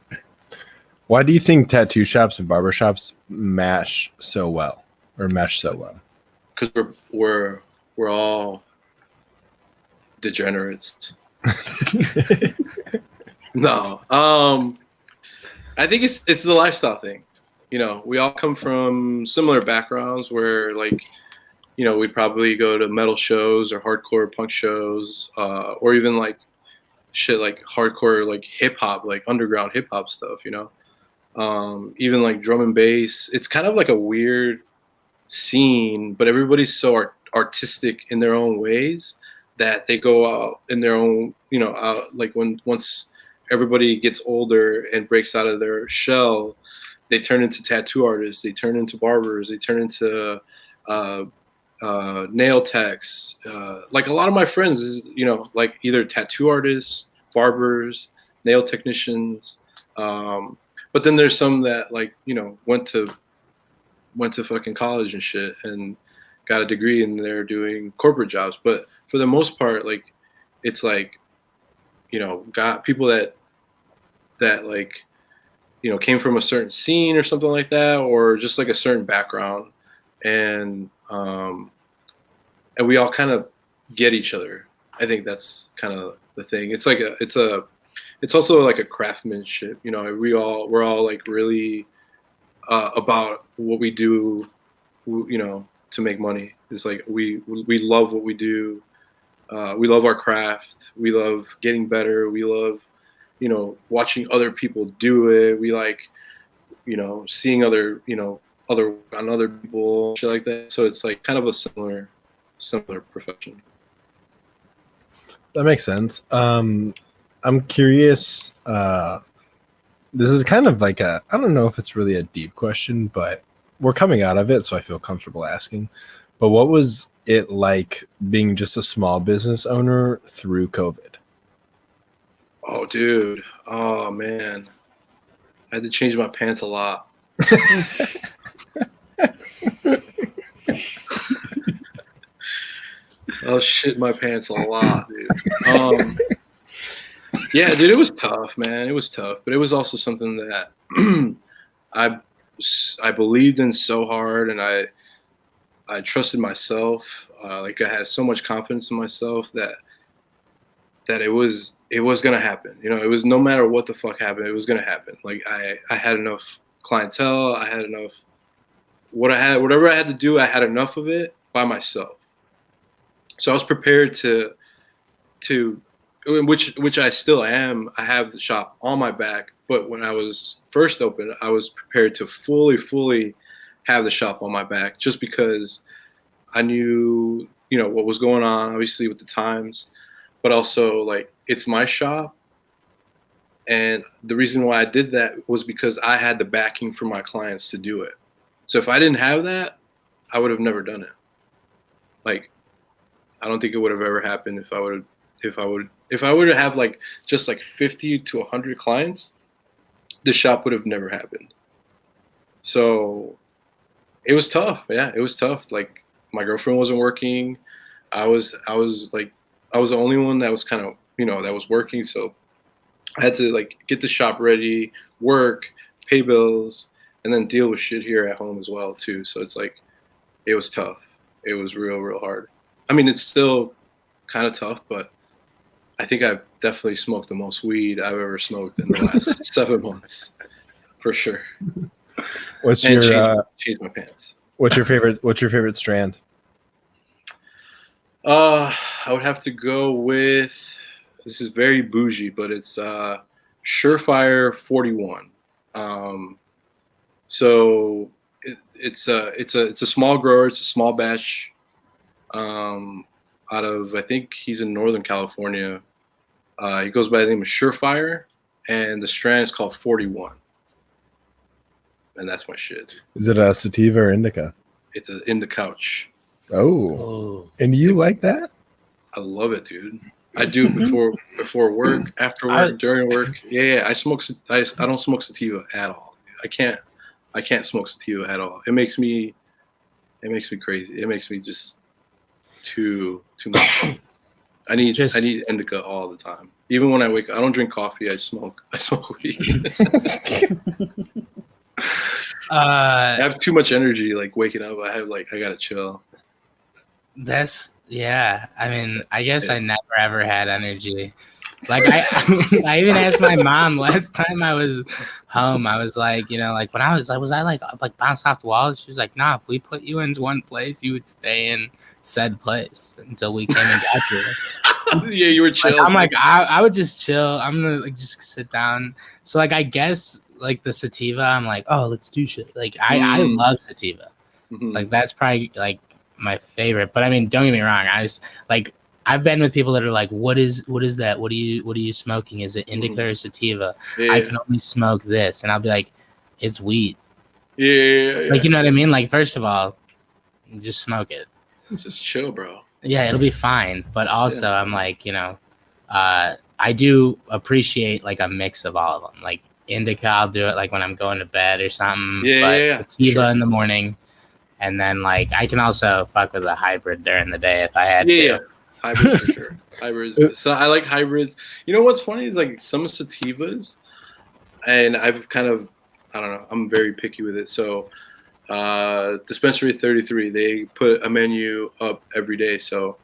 Why do you think tattoo shops and barbershops mesh so well? Because we're all degenerates. No, I think it's the lifestyle thing. We all come from similar backgrounds where like, we probably go to metal shows or hardcore punk shows, or even like shit like hardcore like hip hop, like underground hip hop stuff. Even like drum and bass. It's kind of like a weird scene, but everybody's so artistic in their own ways that they go out in their own, like once everybody gets older and breaks out of their shell, they turn into tattoo artists, they turn into barbers, they turn into nail techs. Like a lot of my friends is, like either tattoo artists, barbers, nail technicians. But then there's some that like, went to fucking college and shit and got a degree and they're doing corporate jobs. But for the most part, like it's like, got people that like, came from a certain scene or something like that, or just like a certain background, and we all kind of get each other. I think that's kind of the thing. It's like it's also like a craftsmanship. We're all like really about what we do, to make money. It's like we love what we do. We love our craft. We love getting better. We love, watching other people do it. We like, seeing other people, shit like that. So it's like kind of a similar profession. That makes sense. I'm curious. This is kind of like I don't know if it's really a deep question, but we're coming out of it, so I feel comfortable asking. But what was it like being just a small business owner through COVID? Oh, dude. Oh, man. I had to change my pants a lot. I'll shit my pants a lot, dude. Yeah, dude, it was tough, man. It was tough. But it was also something that I believed in so hard, and I trusted myself. Like I had so much confidence in myself that it was gonna happen. It was no matter what the fuck happened, it was gonna happen. Like I had enough clientele, I had enough whatever I had to do, I had enough of it by myself. So I was prepared to which I still am. I have the shop on my back, but when I was first open, I was prepared to fully have the shop on my back, just because I knew, what was going on, obviously with the times, but also like it's my shop, And the reason why I did that was because I had the backing from my clients to do it. So if I didn't have that, I would have never done it. Like, I don't think it would have ever happened if I would have have like just like 50 to 100 clients, the shop would have never happened. So it was tough. Yeah, it was tough. Like, my girlfriend wasn't working. I was the only one that was kind of, that was working. So I had to like get the shop ready, work, pay bills, and then deal with shit here at home as well too. So it's like, it was tough. It was real hard. I mean, it's still kind of tough, but I think I've definitely smoked the most weed I've ever smoked in the last 7 months, for sure. What's and your changed my pants? What's your favorite strand? I would have to go with, this is very bougie, but it's Surefire 41. So it's a small grower. It's a small batch. Out of, I think he's in Northern California. He goes by the name of Surefire, and the strand is called 41. And that's my shit. Is it a sativa or indica? It's in the couch. Oh, and you like that? I love it, dude. I do before work, after work, during work. Yeah. I don't smoke sativa at all. I can't smoke sativa at all. It makes me crazy. It makes me just too much. I need indica all the time. Even when I wake up, I don't drink coffee. I smoke weed. I have too much energy. Like, waking up, I gotta chill. I mean, I guess I never ever had energy. Like, I even asked my mom last time I was home. I was like, like, when I was I like bounced off the wall? She was like, nah, if we put you in one place, you would stay in said place until we came and got you. Yeah, you were chill. Like, I'm like, I would just chill. I'm gonna like just sit down. So like, I guess like the sativa, I'm like, oh, let's do shit. Like, I love sativa. Mm-hmm. Like, that's probably like my favorite. But I mean, don't get me wrong. I've been with people that are like, what is that? What are you smoking? Is it indica or sativa? Yeah. I can only smoke this, and I'll be like, it's weed. Yeah. Like, you know what I mean? Like, first of all, just smoke it. Just chill, bro. Yeah, it'll be fine. But also, I'm like, I do appreciate like a mix of all of them. Like, indica, I'll do it like when I'm going to bed or something. Sativa in the morning, and then like I can also fuck with a hybrid during the day if I had to. Yeah, hybrids for sure. Hybrids. So I like hybrids. You know what's funny is like some sativas, and I've kind of, I don't know, I'm very picky with it. So Dispensary 33, they put a menu up every day, so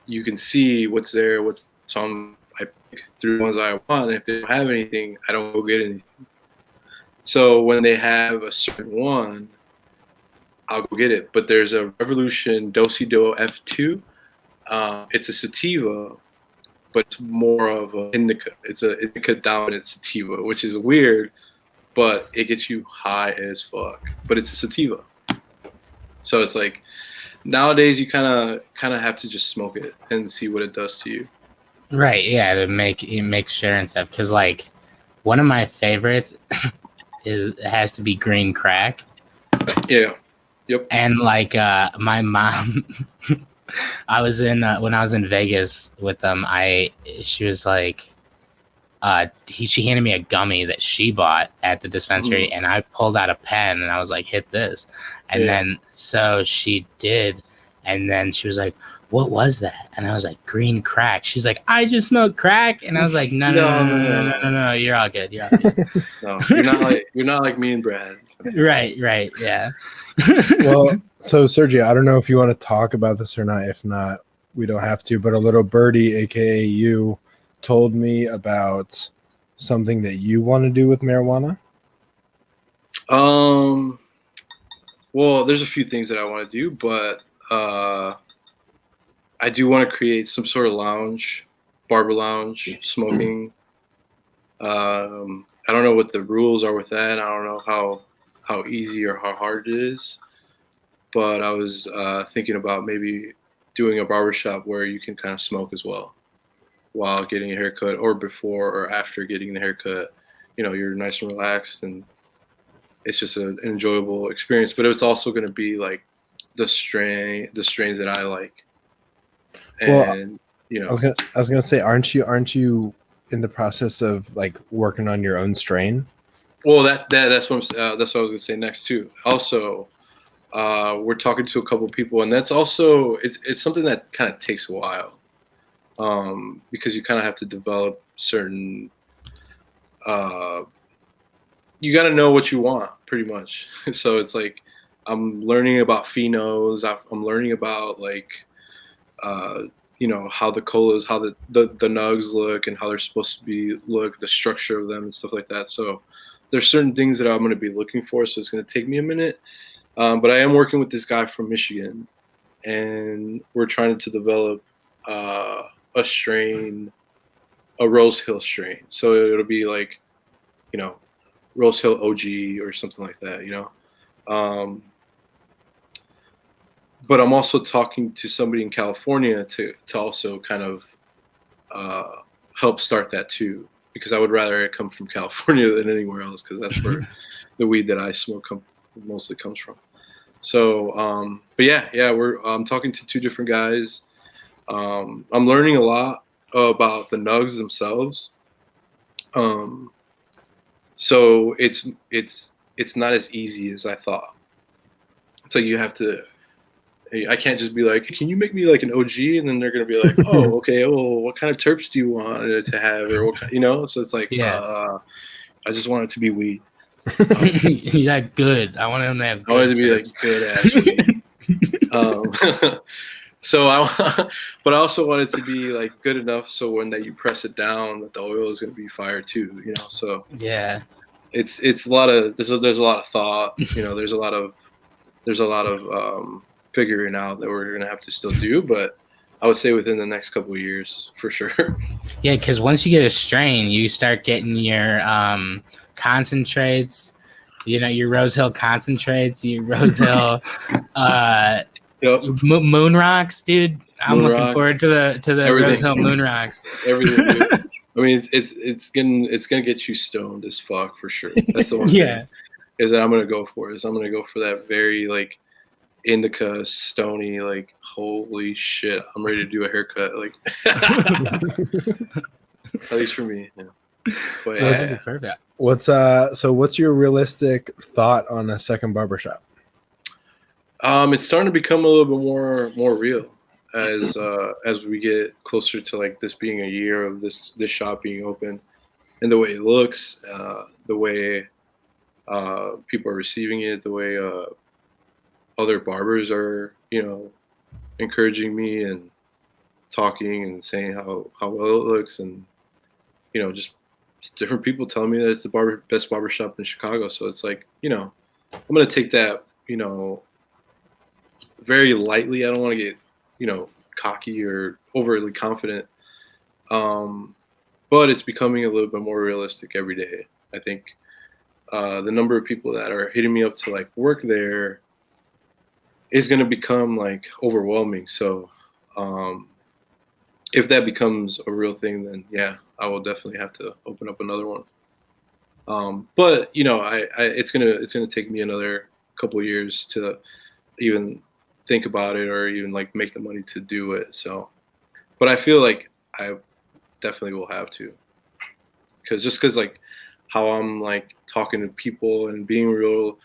you can see what's there, what's on. I pick through the ones I want. And if they don't have anything, I don't go get anything. So when they have a certain one, I'll go get it. But there's a Revolution Dosido F2. It's a sativa, but it's more of an indica. It's an indica dominant sativa, which is weird, but it gets you high as fuck. But it's a sativa, so it's like nowadays you kind of have to just smoke it and see what it does to you. Right? Yeah, to make sure and stuff. Because like one of my favorites has to be green crack. Yeah. Yep. And like my mom, I was in when I was in Vegas with them. She was like, she handed me a gummy that she bought at the dispensary, and I pulled out a pen and I was like, hit this, and then so she did, and then she was like, what was that? And I was like, green crack. She's like, I just smoked crack, and I was like, no, you're all good. No, you're not like me and Brad. Right, yeah. Well, so Sergio, I don't know if you want to talk about this or not. If not, we don't have to. But a little birdie, aka you, told me about something that you want to do with marijuana. Well, there's a few things that I want to do, but I do want to create some sort of lounge, barber lounge, smoking. I don't know what the rules are with that. I don't know how easy or how hard it is, but I was thinking about maybe doing a barbershop where you can kind of smoke as well. while getting a haircut, or before or after getting the haircut. You're nice and relaxed, and it's just an enjoyable experience. But it's also going to be like the strains that I like. And I was gonna say, aren't you in the process of like working on your own strain? Well, that's what I was gonna say next too. Also, we're talking to a couple of people, and that's also it's something that kind of takes a while, because you kind of have to develop certain. You got to know what you want, pretty much. So it's like I'm learning about phenos. I'm learning about like. How the colas, how the nugs look, and how they're supposed to look, the structure of them and stuff like that. So there's certain things that I'm going to be looking for. So it's going to take me a minute. But I am working with this guy from Michigan, and we're trying to develop a strain, a Rosehill strain. So it'll be like, Rosehill OG or something like that, But I'm also talking to somebody in California to also kind of help start that too, because I would rather it come from California than anywhere else, because that's where the weed that I smoke mostly comes from. So, but yeah, I'm talking to two different guys. I'm learning a lot about the nugs themselves. So it's not as easy as I thought. So you have to. I can't just be like, can you make me like an OG? And then they're going to be like, oh, okay. Well, what kind of terps do you want to have? Or what kind, so it's like, I just want it to be weed. Yeah, good. I want him to have good I want it to be like good ass weed. But I also want it to be like good enough so when that you press it down, that the oil is going to be fire too, So yeah, it's a lot of, there's a lot of thought, there's a lot of figuring out that we're gonna have to still do, but I would say within the next couple of years for sure. Yeah, because once you get a strain, you start getting your concentrates, your Rosehill concentrates, your Rosehill moon rocks, dude. I'm looking forward to the Rosehill moon rocks. Everything, dude. I mean, it's gonna get you stoned as fuck for sure. That's the one thing is that I'm gonna go for. I'm gonna go for that very like indica stony, like holy shit, I'm ready to do a haircut, like at least for me. But yeah, perfect. What's your realistic thought on a second barbershop? It's starting to become a little bit more real as we get closer to like this being a year of this shop being open, and the way it looks, the way people are receiving it, the way other barbers are, encouraging me and talking and saying how well it looks, and just different people telling me that it's the best barbershop in Chicago. So it's like, I'm gonna take that, very lightly. I don't want to get, cocky or overly confident. But it's becoming a little bit more realistic every day. I think the number of people that are hitting me up to like work there is going to become like overwhelming. So if that becomes a real thing, then yeah, I will definitely have to open up another one. But it's gonna take me another couple of years to even think about it or even like make the money to do it. So, but I feel like I definitely will have to, because like how I'm like talking to people and being real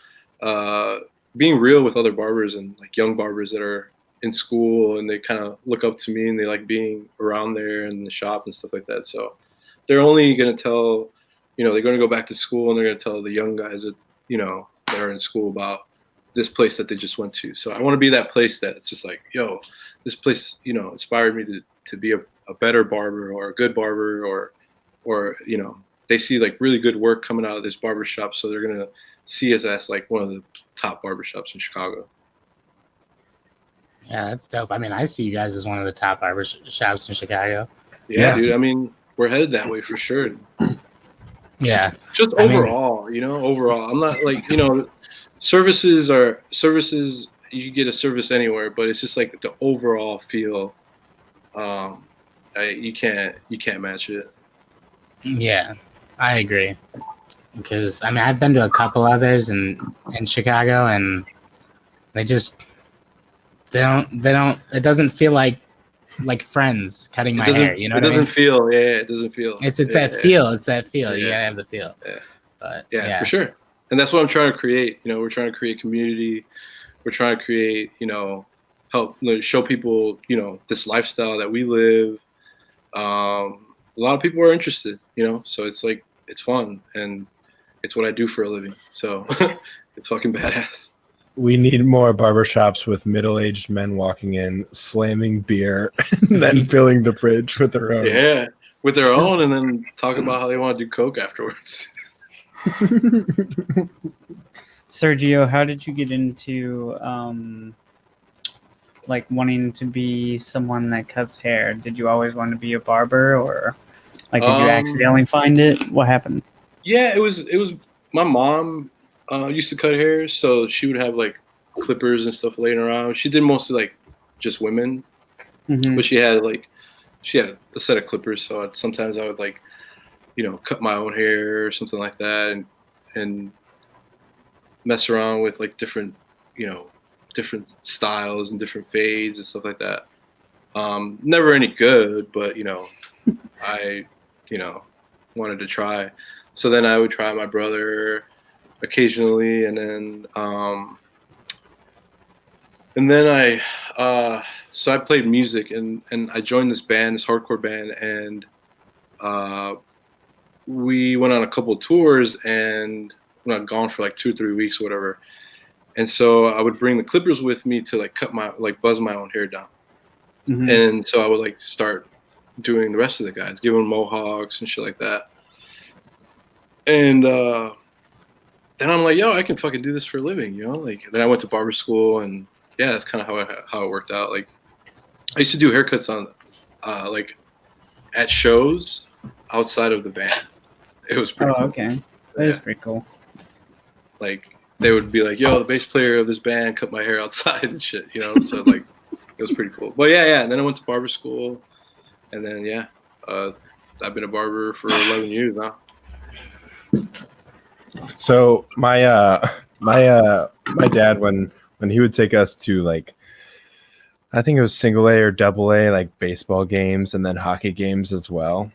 with other barbers and like young barbers that are in school, and they kind of look up to me and they like being around there in the shop and stuff like that. So they're only going to tell, they're going to go back to school and they're going to tell the young guys that, that are in school about this place that they just went to. So I want to be that place that it's just like, yo, this place, inspired me to be a better barber or a good barber, or, they see like really good work coming out of this barbershop. So they're going to see us as like one of the top barbershops in Chicago. Yeah, that's dope. I mean, I see you guys as one of the top barbershops in Chicago. Yeah, dude. I mean, we're headed that way for sure. Yeah. Just overall, overall, I'm not like, services, you get a service anywhere, but it's just like the overall feel. I you can't match it. Yeah, I agree. Because I mean, I've been to a couple others in Chicago, and they don't. It doesn't feel like friends cutting my hair. You know what I mean? It doesn't feel. Yeah, it doesn't feel. It's that feel. It's that feel. Yeah. You gotta have the feel. Yeah. But yeah, for sure. And that's what I'm trying to create. You know, we're trying to create community. We're trying to create, help show people, this lifestyle that we live. A lot of people are interested, so it's like, it's fun, and it's what I do for a living. So it's fucking badass. We need more barbershops with middle-aged men walking in, slamming beer, and then filling the fridge with their own. Yeah, with their own, and then talking about how they want to do coke afterwards. Sergio, how did you get into wanting to be someone that cuts hair? Did you always want to be a barber, or did you accidentally find it? What happened? Yeah, it was my mom used to cut hair, so she would have clippers and stuff laying around. She did mostly just women, but she had a set of clippers, so sometimes I would cut my own hair or something like that, and mess around with different styles and different fades and stuff like that. Never any good, but I wanted to try. So then I would try my brother occasionally, and then so I played music, and I joined this hardcore band, and we went on a couple of tours, and I'm gone for 2 or 3 weeks or whatever. And so I would bring the clippers with me to cut my buzz my own hair down. And so I would start doing the rest of the guys, give them mohawks and shit like that. And then I'm like, yo, I can fucking do this for a living, then I went to barber school, and yeah, that's kind of how it worked out. I used to do haircuts on at shows outside of the band. It was pretty cool. Okay. That is pretty cool. They would be like, yo, the bass player of this band cut my hair outside and shit, so it was pretty cool. But yeah, and then I went to barber school, and then I've been a barber for 11 years now. So my dad, when he would take us to I think it was single A or double A, baseball games and then hockey games as well.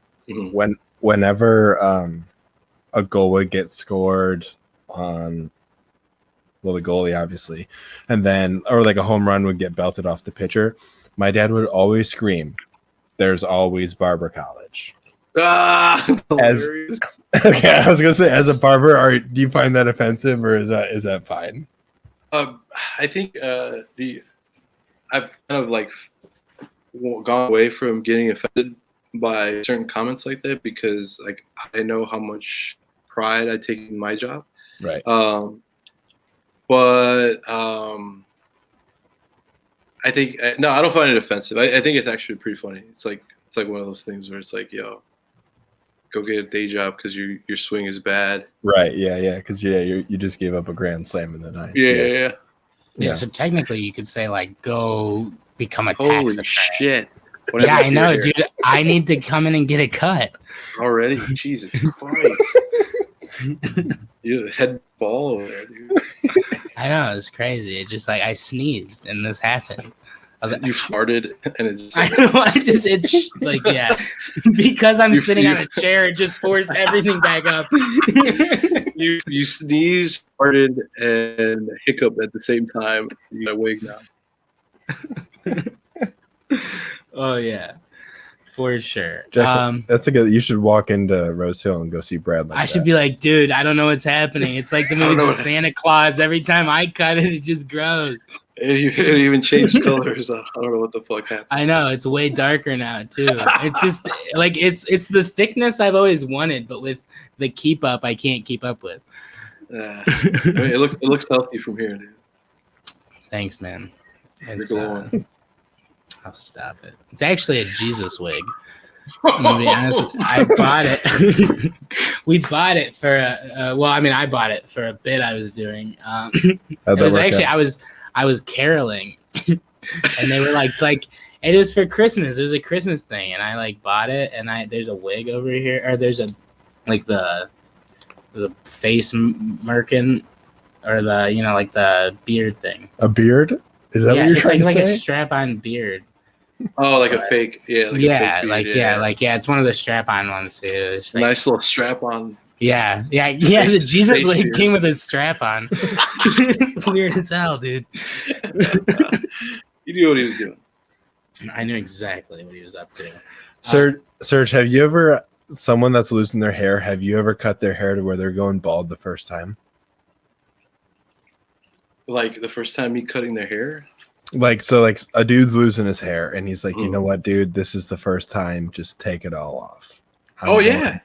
Whenever a goal would get scored on, the goalie obviously, and then or a home run would get belted off the pitcher, my dad would always scream, "There's always Barber College." Okay, I was gonna say, as a barber, do you find that offensive, or is that fine? I think I've kind of gone away from getting offended by certain comments like that, because I know how much pride I take in my job. Right. But I think no, I don't find it offensive. I think it's actually pretty funny. It's like one of those things where it's yo, go get a day job because your swing is bad. Right. Yeah. Because you just gave up a grand slam in the ninth. Yeah. So technically, you could say go become a Holy tax shit. Yeah, I know, dude. I need to come in and get a cut already. Jesus Christ. You head ball over there, dude. I know, it's crazy. It's just I sneezed and this happened. I was you farted and it just. I know. Yeah, because I'm sitting on a chair, it just forced everything back up. You sneezed, farted, and hiccup at the same time. You got a wig now. Oh yeah, for sure. Jackson, that's a good. You should walk into Rosehill and go see Brad. I should be like, dude, I don't know what's happening. It's like the movie The Santa Claus. Every time I cut it, it just grows. It even changed colors. I don't know what the fuck happened. I know, it's way darker now too. It's just it's the thickness I've always wanted, but with the keep up, I can't keep up with. It looks healthy from here, dude. Thanks, man. I'll stop it. It's actually a Jesus wig. I'm gonna be honest. I bought it. We bought it for I bought it for a bit I was doing. It was actually I was caroling, and they were like It was for Christmas. It was a Christmas thing, and I like bought it. And there's a wig over here, or there's a like the face merkin, or the like the beard thing. A beard? Is that what you're trying to say? It's like a strap-on beard. Oh, like a fake, yeah. Like yeah, a fake like beard, it's one of the strap-on ones too. It's like, nice little strap-on. Yeah. The Jesus wig beard. came with his strap-on. It's weird as hell, dude. You knew what he was doing. I knew exactly what he was up to. Serge, have you ever someone that's losing their hair? Have you ever cut their hair to where they're going bald the first time? Like the first time me cutting their hair? Like a dude's losing his hair and he's like, you know what, dude, this is the first time, just take it all off. Oh yeah.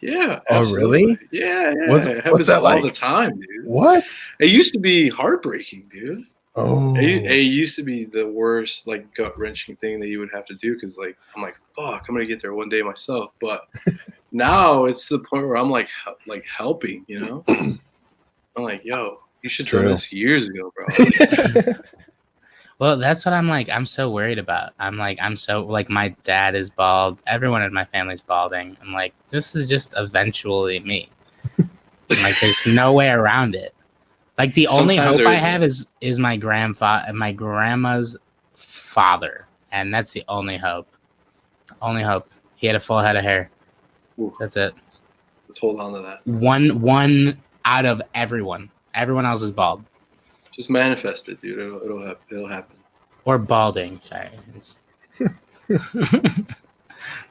Oh really? Yeah. What's that like? All the time, dude. What? It used to be heartbreaking, dude. Oh, it used to be the worst, like gut wrenching thing that you would have to do because, like, I'm like, fuck, I'm gonna get there one day myself. But now it's to the point where I'm like helping, you know. I'm like, yo, you should do this years ago, bro. Well, that's what I'm like. I'm so worried about. I'm so my dad is bald. Everyone in my family's balding. I'm like, this is just eventually me. Like, there's no way around it. Like, the only hope I have is my grandfather, my grandma's father, and that's the only hope. Only hope. He had a full head of hair. Ooh. That's it. Let's hold on to that. One out of everyone. Everyone else is bald. Just manifest it, dude. It'll happen. Or balding, sorry.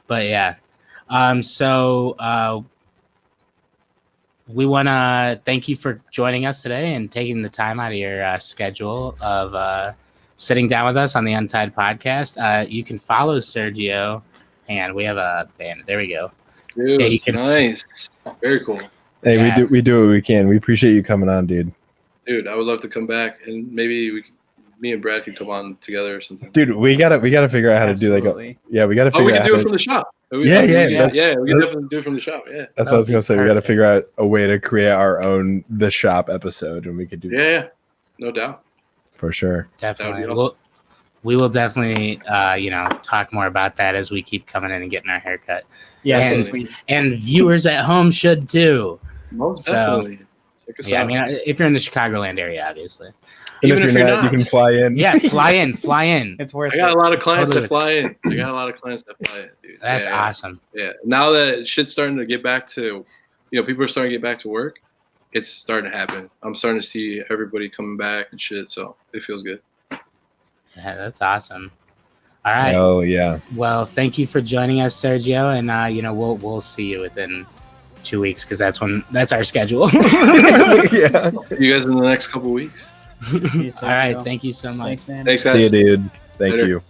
But yeah. We want to thank you for joining us today and taking the time out of your schedule of sitting down with us on the Untied podcast. You can follow Sergio, and we have a band. There we go. Dude, yeah, you can. Nice. Very cool. Hey, we do what we can. We appreciate you coming on, dude. Dude, I would love to come back, and maybe me and Brad could come on together or something. Dude, we gotta figure out how to do we gotta figure we can out do it from the shop. We can definitely do it from the shop. Yeah, that's what I was gonna say. Perfect. We gotta figure out a way to create our own The Shop episode, and we could do yeah, no doubt, for sure. Definitely. Awesome. We will definitely talk more about that as we keep coming in and getting our haircut. Yeah, and viewers at home should too. Most definitely. Check us out. I mean, if you're in the Chicagoland area, obviously. And Even if you're not, you can fly in. Yeah, fly in. It's worth I got it. a lot of clients Totally. that fly in. Dude. That's awesome. Yeah. Now that shit's starting to get back to, people are starting to get back to work. It's starting to happen. I'm starting to see everybody coming back and shit. So it feels good. Yeah, that's awesome. All right. Oh yeah. Well, thank you for joining us, Sergio, and we'll see you within 2 weeks because that's our schedule. Yeah. You guys in the next couple weeks. Peace, All right. Sergio. Thank you so much. Thanks, man. Thanks, guys. See you, dude. Thank Later. you.